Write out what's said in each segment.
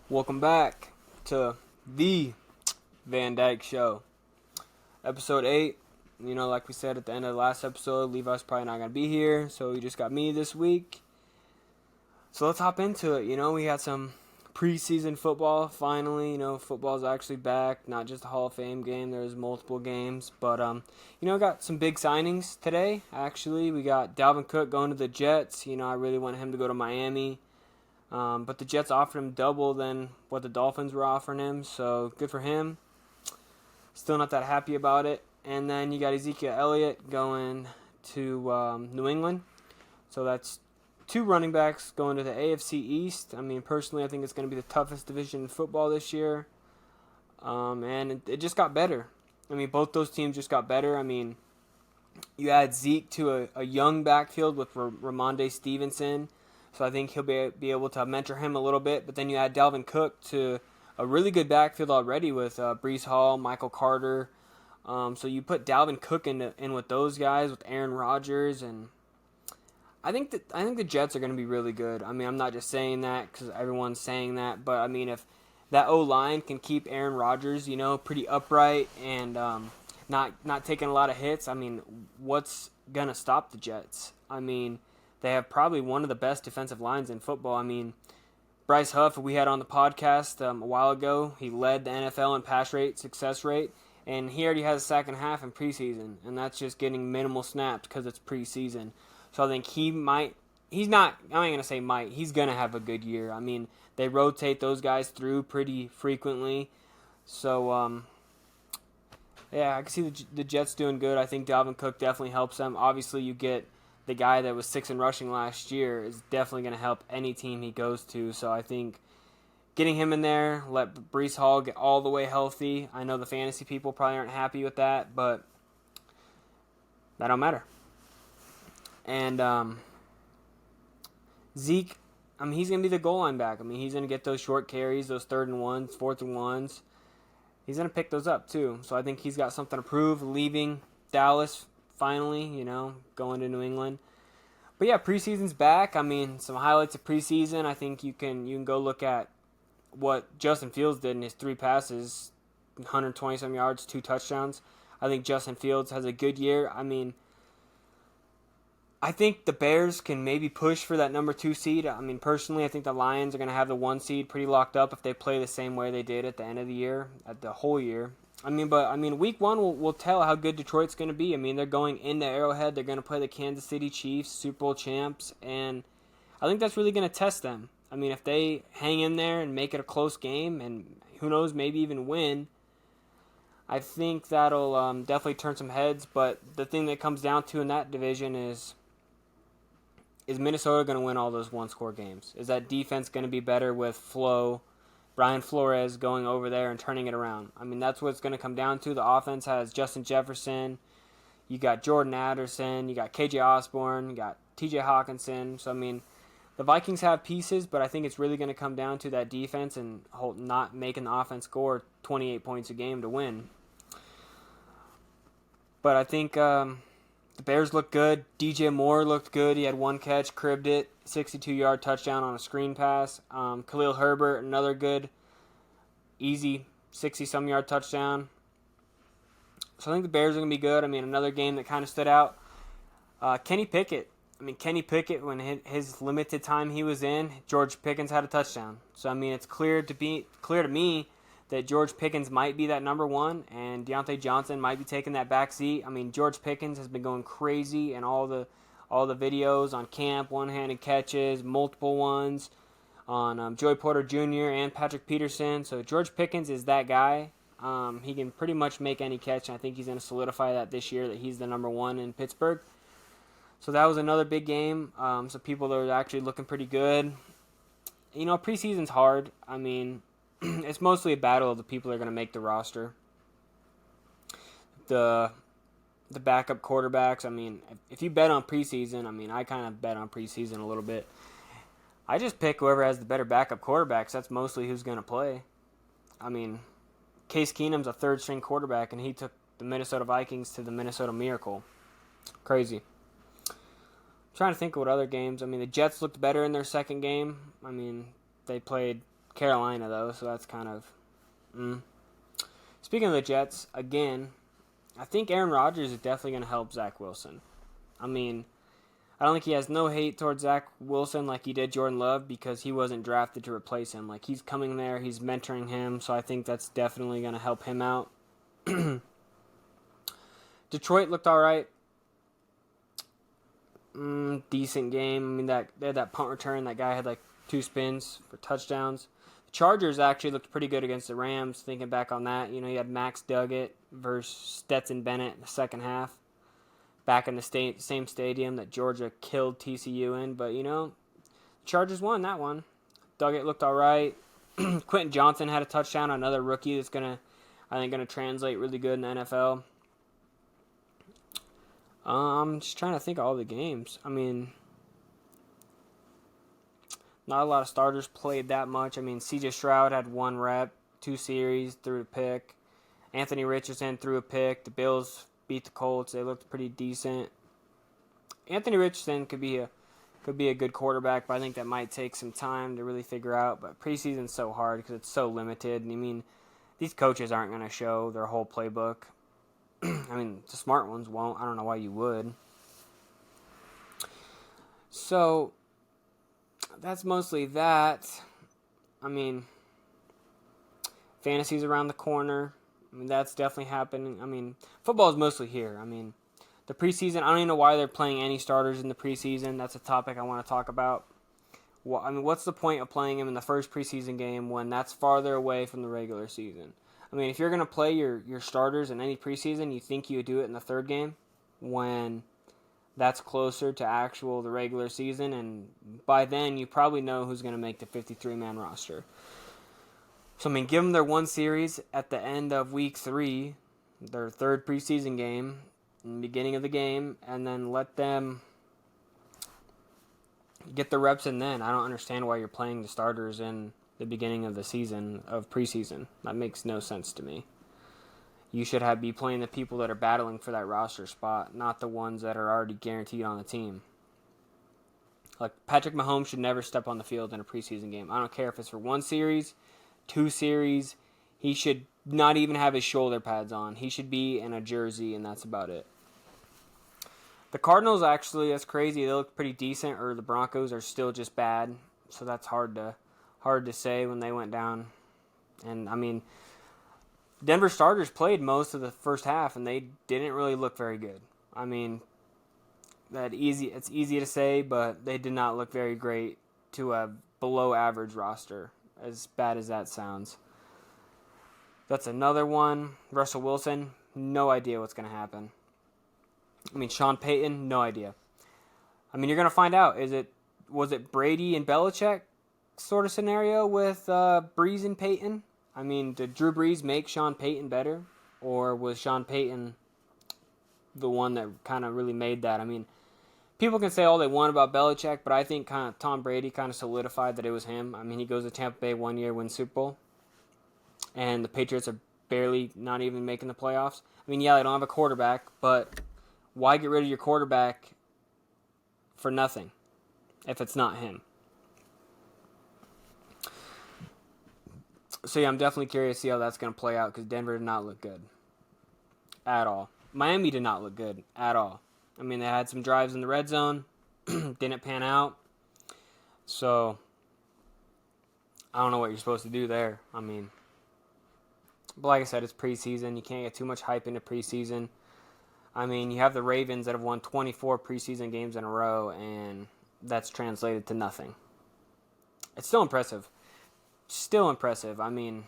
Welcome back to the Van Dyke Show. Episode 8. Like we said at the end of the last episode, Levi's probably not going to be here, so we just got me this week. So let's hop into it. We had some preseason football finally. Football's actually back, not just a Hall of Fame game. There's multiple games. But, got some big signings today, actually. We got Dalvin Cook going to the Jets. I really want him to go to Miami. But the Jets offered him double than what the Dolphins were offering him, so good for him. Still not that happy about it. And then you got Ezekiel Elliott going to New England. So that's two running backs going to the AFC East. Personally, I think it's going to be the toughest division in football this year. And it just got better. Both those teams just got better. You add Zeke to a young backfield with Ramondre Stevenson. So I think he'll be able to mentor him a little bit. But then you add Dalvin Cook to a really good backfield already with Breece Hall, Michael Carter. So you put Dalvin Cook in with those guys, with Aaron Rodgers, and I think the Jets are going to be really good. I'm not just saying that because everyone's saying that, but if that O-line can keep Aaron Rodgers, pretty upright and not taking a lot of hits, what's going to stop the Jets? They have probably one of the best defensive lines in football. Bryce Huff, we had on the podcast a while ago, he led the NFL in pass rate, success rate, and he already has a sack and a half in preseason, and that's just getting minimal snaps because it's preseason. So I think he's going to have a good year. They rotate those guys through pretty frequently. So, I can see the Jets doing good. I think Dalvin Cook definitely helps them. Obviously, you get the guy that was 6 in rushing last year is definitely going to help any team he goes to. So I think getting him in there, let Breece Hall get all the way healthy. I know the fantasy people probably aren't happy with that, but that don't matter. And Zeke, he's going to be the goal line back. He's going to get those short carries, those 3rd and 1s, 4th and 1s. He's going to pick those up too. So I think he's got something to prove leaving Dallas finally, going to New England. But yeah, preseason's back. Some highlights of preseason. I think you can go look at what Justin Fields did in his 3 passes, 120-some yards, 2 touchdowns. I think Justin Fields has a good year. I think the Bears can maybe push for that number 2 seed. Personally, I think the Lions are going to have the 1 seed pretty locked up if they play the same way they did at the end of the year, at the whole year. Week 1 will tell how good Detroit's going to be. They're going into Arrowhead. They're going to play the Kansas City Chiefs, Super Bowl champs, and I think that's really going to test them. If they hang in there and make it a close game, and who knows, maybe even win, I think that'll definitely turn some heads. But the thing that comes down to in that division is Minnesota going to win all those one-score games? Is that defense going to be better with Brian Flores going over there and turning it around? That's what it's going to come down to. The offense has Justin Jefferson. You got Jordan Addison. You got KJ Osborne. You got TJ Hawkinson. So, the Vikings have pieces, but I think it's really going to come down to that defense and not making the offense score 28 points a game to win. But I think the Bears look good. DJ Moore looked good. He had 1 catch, cribbed it, 62-yard touchdown on a screen pass. Khalil Herbert, another good, easy 60-some-yard touchdown. So I think the Bears are going to be good. Another game that kind of stood out, Kenny Pickett. Kenny Pickett, when his limited time he was in, George Pickens had a touchdown. So, it's clear to me that George Pickens might be that number 1, and Deontay Johnson might be taking that back seat. George Pickens has been going crazy in all the videos on camp, one-handed catches, multiple ones on Joey Porter Jr. and Patrick Peterson. So George Pickens is that guy. He can pretty much make any catch, and I think he's going to solidify that this year, that he's the number 1 in Pittsburgh. So that was another big game. So people are actually looking pretty good. Preseason's hard. It's mostly a battle of the people that are going to make the roster. The backup quarterbacks, if you bet on preseason, I kind of bet on preseason a little bit. I just pick whoever has the better backup quarterbacks. That's mostly who's going to play. Case Keenum's a 3rd-string quarterback, and he took the Minnesota Vikings to the Minnesota Miracle. Crazy. I'm trying to think of what other games. The Jets looked better in their second game. They played Carolina, though, so that's kind of... Speaking of the Jets, again, I think Aaron Rodgers is definitely going to help Zach Wilson. I mean, I don't think he has no hate towards Zach Wilson like he did Jordan Love because he wasn't drafted to replace him. Like, he's coming there, he's mentoring him, so I think that's definitely going to help him out. Detroit looked all right. Decent game. I mean, they had that punt return. That guy had like 2 spins for touchdowns. The Chargers actually looked pretty good against the Rams. Thinking back on that, you had Max Duggan versus Stetson Bennett in the second half. Back in the same stadium that Georgia killed TCU in. But, the Chargers won that one. Duggan looked all right. Quentin Johnson had a touchdown, another rookie that's going to translate really good in the NFL. I'm just trying to think of all the games. I mean, not a lot of starters played that much. I mean, C.J. Stroud had 1 rep, 2 series, threw a pick. Anthony Richardson threw a pick. The Bills beat the Colts. They looked pretty decent. Anthony Richardson could be a good quarterback, but I think that might take some time to really figure out. But preseason's so hard because it's so limited. And I mean, these coaches aren't going to show their whole playbook. I mean, the smart ones won't. I don't know why you would. So, that's mostly that. I mean, fantasy's around the corner. I mean, that's definitely happening. I mean, football is mostly here. I mean, the preseason, I don't even know why they're playing any starters in the preseason. That's a topic I want to talk about. Well, I mean, what's the point of playing them in the first preseason game when that's farther away from the regular season? I mean, if you're going to play your starters in any preseason, you think you would do it in the third game when that's closer to the regular season, and by then you probably know who's going to make the 53-man roster. So, I mean, give them their 1 series at the end of week 3, their third preseason game, in the beginning of the game, and then let them get the reps in then. I don't understand why you're playing the starters in the beginning of the season of preseason. That makes no sense to me. You should be playing the people that are battling for that roster spot, not the ones that are already guaranteed on the team. Like, Patrick Mahomes should never step on the field in a preseason game. I don't care if it's for 1 series, 2 series. He should not even have his shoulder pads on. He should be in a jersey, and that's about it. The Cardinals, actually, that's crazy. They look pretty decent, or the Broncos are still just bad. So that's hard to say when they went down. And, I mean, Denver starters played most of the first half, and they didn't really look very good. I mean, it's easy to say, but they did not look very great to a below-average roster, as bad as that sounds. That's another one. Russell Wilson, no idea what's going to happen. I mean, Sean Payton, no idea. I mean, you're going to find out. Was it Brady and Belichick sort of scenario with Breeze and Peyton? I mean, did Drew Brees make Sean Payton better? Or was Sean Payton the one that kind of really made that? I mean, people can say all they want about Belichick, but I think kind of Tom Brady kind of solidified that it was him. I mean, he goes to Tampa Bay 1 year, wins Super Bowl, and the Patriots are barely not even making the playoffs. I mean, yeah, they don't have a quarterback, but why get rid of your quarterback for nothing if it's not him? So, yeah, I'm definitely curious to see how that's going to play out because Denver did not look good at all. Miami did not look good at all. I mean, they had some drives in the red zone, didn't pan out. So, I don't know what you're supposed to do there. I mean, but like I said, it's preseason. You can't get too much hype into preseason. I mean, you have the Ravens that have won 24 preseason games in a row, and that's translated to nothing. It's still impressive. Still impressive. I mean,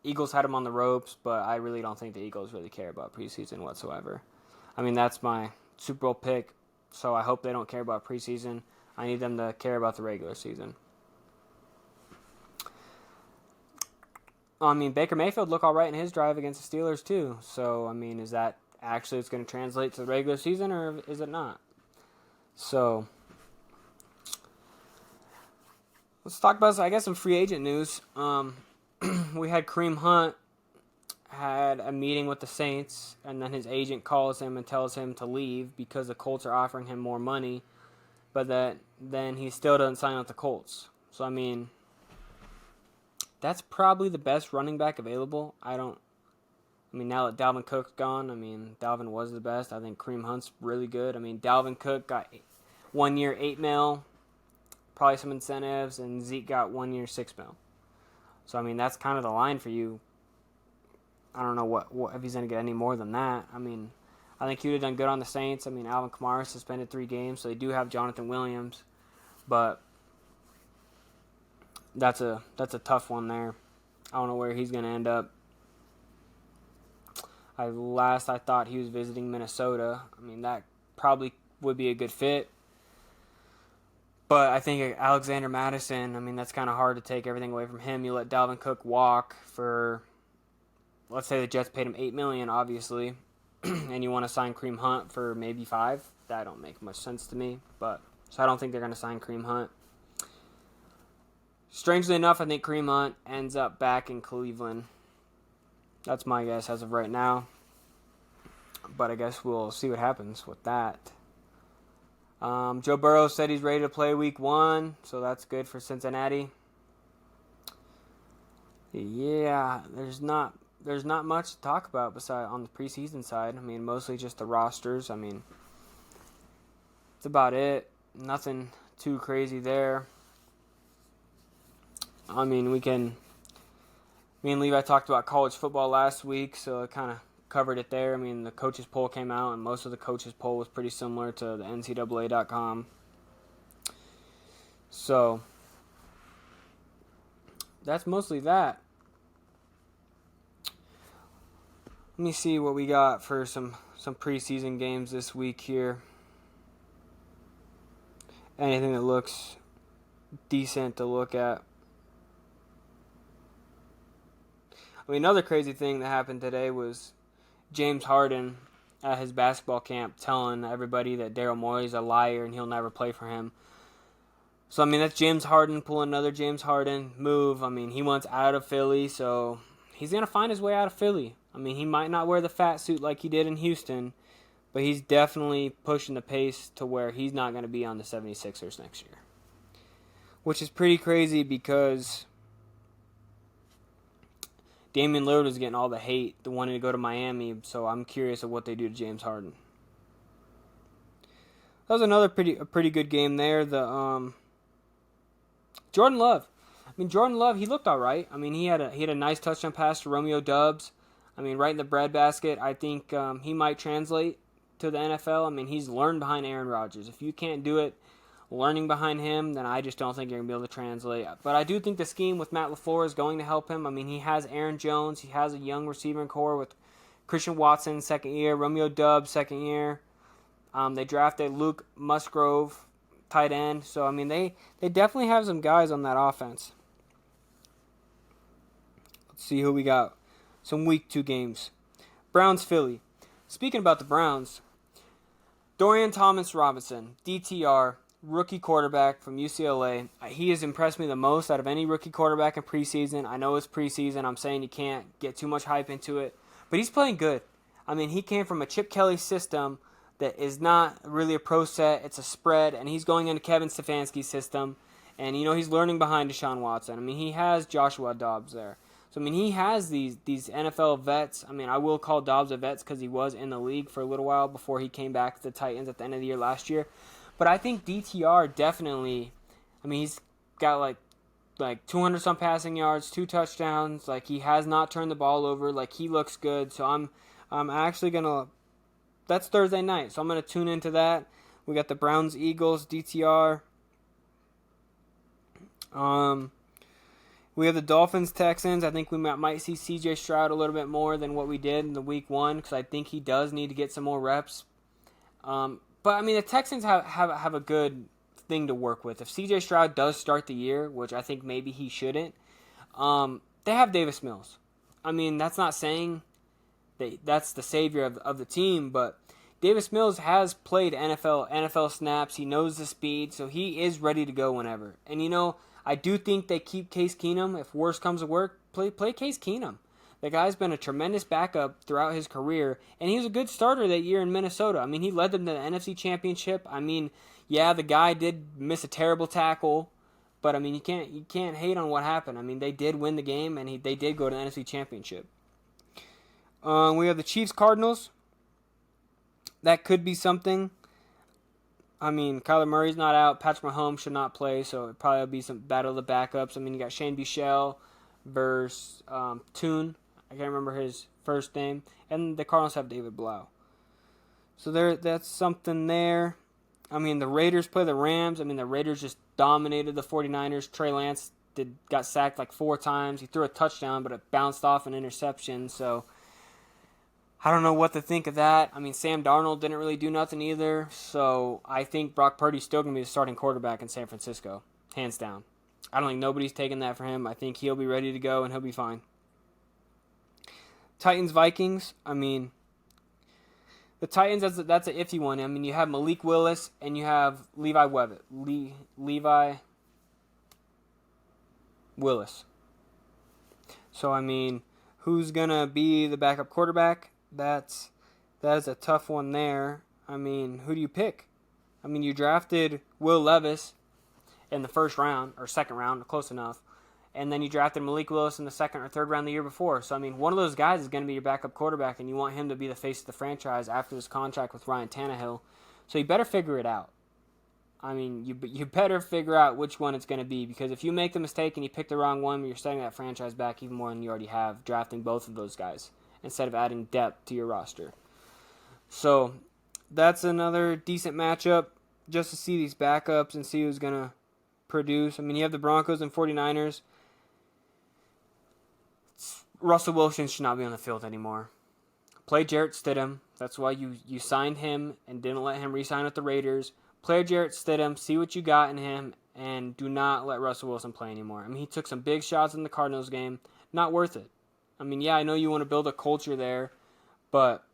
Eagles had them on the ropes, but I really don't think the Eagles really care about preseason whatsoever. I mean, that's my Super Bowl pick, so I hope they don't care about preseason. I need them to care about the regular season. I mean, Baker Mayfield looked all right in his drive against the Steelers, too. So, I mean, is that actually it's going to translate to the regular season, or is it not? So, let's talk about, I guess, some free agent news. We had Kareem Hunt had a meeting with the Saints, and then his agent calls him and tells him to leave because the Colts are offering him more money, but then he still doesn't sign with the Colts. So, I mean, that's probably the best running back available. Now that Dalvin Cook's gone, Dalvin was the best. I think Kareem Hunt's really good. Dalvin Cook got 1 year, $8 million, probably some incentives, and Zeke got 1 year, $6 million. So, that's kind of the line for you. I don't know what if he's going to get any more than that. I think he would have done good on the Saints. Alvin Kamara suspended 3 games, so they do have Jonathan Williams. But that's a tough one there. I don't know where he's going to end up. I thought he was visiting Minnesota. That probably would be a good fit. But I think Alexander Mattison, that's kind of hard to take everything away from him. You let Dalvin Cook walk for, let's say the Jets paid him $8 million, obviously, and you want to sign Kareem Hunt for maybe $5 million. That don't make much sense to me. So I don't think they're going to sign Kareem Hunt. Strangely enough, I think Kareem Hunt ends up back in Cleveland. That's my guess as of right now. But I guess we'll see what happens with that. Joe Burrow said he's ready to play week 1, so that's good for Cincinnati. Yeah, there's not much to talk about besides on the preseason side. Mostly just the rosters. That's about it. Nothing too crazy there. Me and Levi talked about college football last week, so it kind of covered it there. The coaches poll came out, and most of the coaches poll was pretty similar to the NCAA.com. So that's mostly that. Let me see what we got for some preseason games this week here. Anything that looks decent to look at. Another crazy thing that happened today was James Harden at his basketball camp telling everybody that Daryl Morey's a liar and he'll never play for him. So, that's James Harden pulling another James Harden move. He wants out of Philly, so he's going to find his way out of Philly. He might not wear the fat suit like he did in Houston, but he's definitely pushing the pace to where he's not going to be on the 76ers next year. Which is pretty crazy because Damian Lillard was getting all the hate, the wanting to go to Miami, so I'm curious of what they do to James Harden. That was another pretty good game there. The Jordan Love. Jordan Love, he looked all right. He had a nice touchdown pass to Romeo Doubs. Right in the breadbasket. I think he might translate to the NFL. He's learned behind Aaron Rodgers. If you can't do it learning behind him, then I just don't think you're going to be able to translate. But I do think the scheme with Matt LaFleur is going to help him. He has Aaron Jones. He has a young receiving core with Christian Watson, second year. Romeo Doubs, second year. They drafted Luke Musgrove, tight end. So, they definitely have some guys on that offense. Let's see who we got. Some week 2 games. Browns-Philly. Speaking about the Browns, Dorian Thomas-Robinson, DTR, rookie quarterback from UCLA. He has impressed me the most out of any rookie quarterback in preseason. I know it's preseason. I'm saying you can't get too much hype into it. But he's playing good. He came from a Chip Kelly system that is not really a pro set. It's a spread. And he's going into Kevin Stefanski's system. And, he's learning behind Deshaun Watson. He has Joshua Dobbs there. So, he has these NFL vets. I will call Dobbs a vet because he was in the league for a little while before he came back to the Titans at the end of the year last year. But I think DTR definitely, he's got like 200-some passing yards, 2 touchdowns. He has not turned the ball over. He looks good. So I'm actually going to, that's Thursday night. So I'm going to tune into that. We got the Browns-Eagles, DTR. We have the Dolphins-Texans. I think we might see C.J. Stroud a little bit more than what we did in the week 1 because I think he does need to get some more reps. But, the Texans have a good thing to work with. If C.J. Stroud does start the year, which I think maybe he shouldn't, they have Davis Mills. That's not saying that's the savior of the team, but Davis Mills has played NFL snaps. He knows the speed, so he is ready to go whenever. And, I do think they keep Case Keenum. If worse comes to work, play Case Keenum. The guy's been a tremendous backup throughout his career, and he was a good starter that year in Minnesota. He led them to the NFC Championship. The guy did miss a terrible tackle, But I mean, you can't hate on what happened. I mean, they did win the game, and they did go to the NFC Championship. We have the Chiefs Cardinals. That could be something. I mean, Kyler Murray's not out. Patrick Mahomes should not play, so it probably will be some battle of the backups. I mean, you got Shane Buechele versus Toon. I can't remember his first name. And the Cardinals have David Blau. So that's something there. I mean, the Raiders play the Rams. I mean, the Raiders just dominated the 49ers. Trey Lance got sacked like 4 times. He threw a touchdown, but it bounced off an interception. So I don't know what to think of that. I mean, Sam Darnold didn't really do nothing either. So I think Brock Purdy's still going to be the starting quarterback in San Francisco, hands down. I don't think nobody's taking that for him. I think he'll be ready to go, and he'll be fine. Titans-Vikings, I mean, the Titans, that's an iffy one. I mean, you have Malik Willis and you have Levi Willis. So, I mean, who's going to be the backup quarterback? That is a tough one there. I mean, who do you pick? I mean, you drafted Will Levis in the first round, or second round, close enough. And then you drafted Malik Willis in the second or third round the year before. So, I mean, one of those guys is going to be your backup quarterback, and you want him to be the face of the franchise after this contract with Ryan Tannehill. So you better figure it out. I mean, you better figure out which one it's going to be, because if you make the mistake and you pick the wrong one, you're setting that franchise back even more than you already have, drafting both of those guys instead of adding depth to your roster. So that's another decent matchup just to see these backups and see who's going to produce. I mean, you have the Broncos and 49ers. Russell Wilson should not be on the field anymore. Play Jarrett Stidham. That's why you signed him and didn't let him re-sign with the Raiders. Play Jarrett Stidham. See what you got in him, and do not let Russell Wilson play anymore. I mean, he took some big shots in the Cardinals game. Not worth it. I mean, yeah, I know you want to build a culture there, but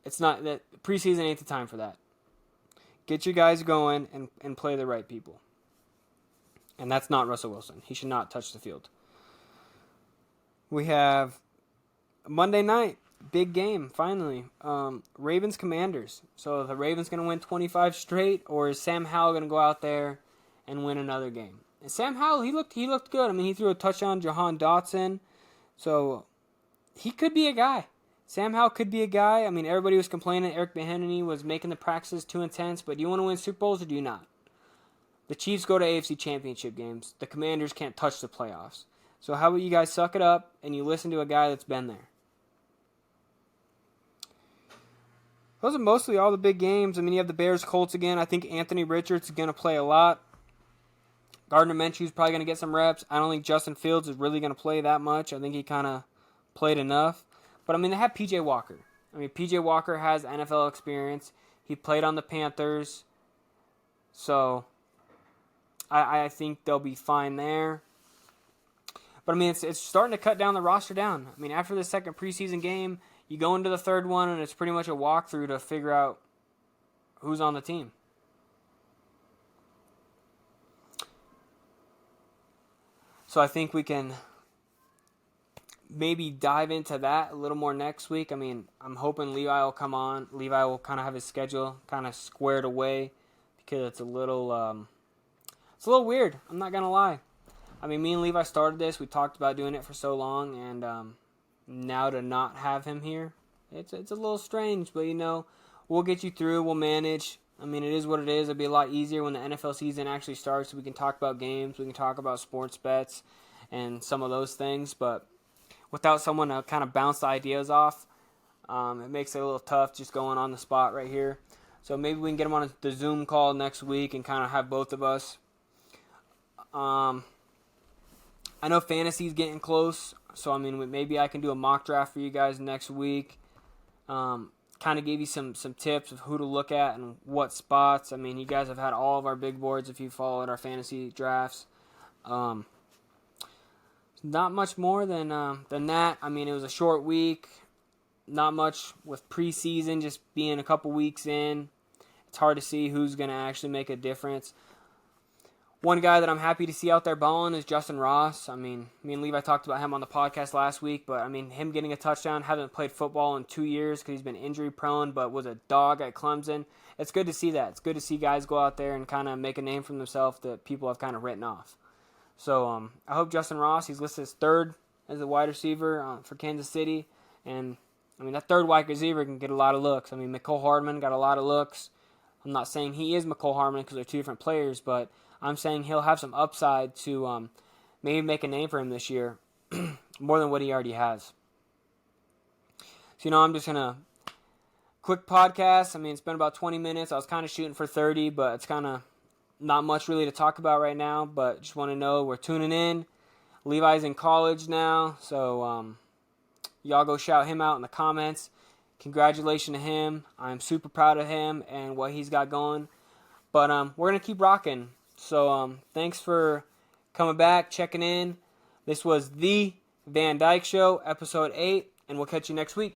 it's not that preseason ain't the time for that. Get your guys going and play the right people. And that's not Russell Wilson. He should not touch the field. We have Monday night, big game, finally. Ravens-Commanders. So the Ravens going to win 25 straight, or is Sam Howell going to go out there and win another game? And Sam Howell, he looked good. I mean, he threw a touchdown to Jahan Dotson. So he could be a guy. Sam Howell could be a guy. I mean, everybody was complaining Eric Bieniemy was making the practices too intense, but do you want to win Super Bowls or do you not? The Chiefs go to AFC Championship games. The Commanders can't touch the playoffs. So how about you guys suck it up and you listen to a guy that's been there? Those are mostly all the big games. I mean, you have the Bears-Colts again. I think Anthony Richards is going to play a lot. Gardner Minshew is probably going to get some reps. I don't think Justin Fields is really going to play that much. I think he kind of played enough. But, I mean, they have P.J. Walker. I mean, P.J. Walker has NFL experience. He played on the Panthers. So I think they'll be fine there. But, I mean, it's starting to cut down the roster down. I mean, after the second preseason game, you go into the third one, and it's pretty much a walkthrough to figure out who's on the team. So I think we can maybe dive into that a little more next week. I mean, I'm hoping Levi will come on. Levi will kind of have his schedule kind of squared away, because it's a little weird. I'm not going to lie. I mean, me and Levi started this. We talked about doing it for so long, and now to not have him here, it's a little strange. But, you know, we'll get you through. We'll manage. I mean, it is what it is. It'll be a lot easier when the NFL season actually starts. We can talk about games. We can talk about sports bets and some of those things. But without someone to kind of bounce the ideas off, it makes it a little tough just going on the spot right here. So maybe we can get him on the Zoom call next week and kind of have both of us. I know fantasy's getting close, so I mean, maybe I can do a mock draft for you guys next week. Kind of gave you some tips of who to look at and what spots. I mean, you guys have had all of our big boards if you followed our fantasy drafts. Not much more than that. I mean, it was a short week. Not much with preseason, just being a couple weeks in. It's hard to see who's going to actually make a difference. One guy that I'm happy to see out there balling is Justin Ross. I mean, me and Levi talked about him on the podcast last week, but I mean, him getting a touchdown, haven't played football in 2 years because he's been injury prone, but was a dog at Clemson. It's good to see that. It's good to see guys go out there and kind of make a name for themselves that people have kind of written off. So I hope Justin Ross, he's listed as third as a wide receiver for Kansas City. And, I mean, that third wide receiver can get a lot of looks. I mean, McCole Hardman got a lot of looks. I'm not saying he is McCole Hardman because they're two different players, but I'm saying he'll have some upside to maybe make a name for him this year more than what he already has. So, I'm just going to quick podcast. I mean, it's been about 20 minutes. I was kind of shooting for 30, but it's kind of not much really to talk about right now. But just want to know we're tuning in. Levi's in college now, so y'all go shout him out in the comments. Congratulations to him. I'm super proud of him and what he's got going. But we're going to keep rocking. So thanks for coming back, checking in. This was the Van Dyke Show, episode 8, and we'll catch you next week.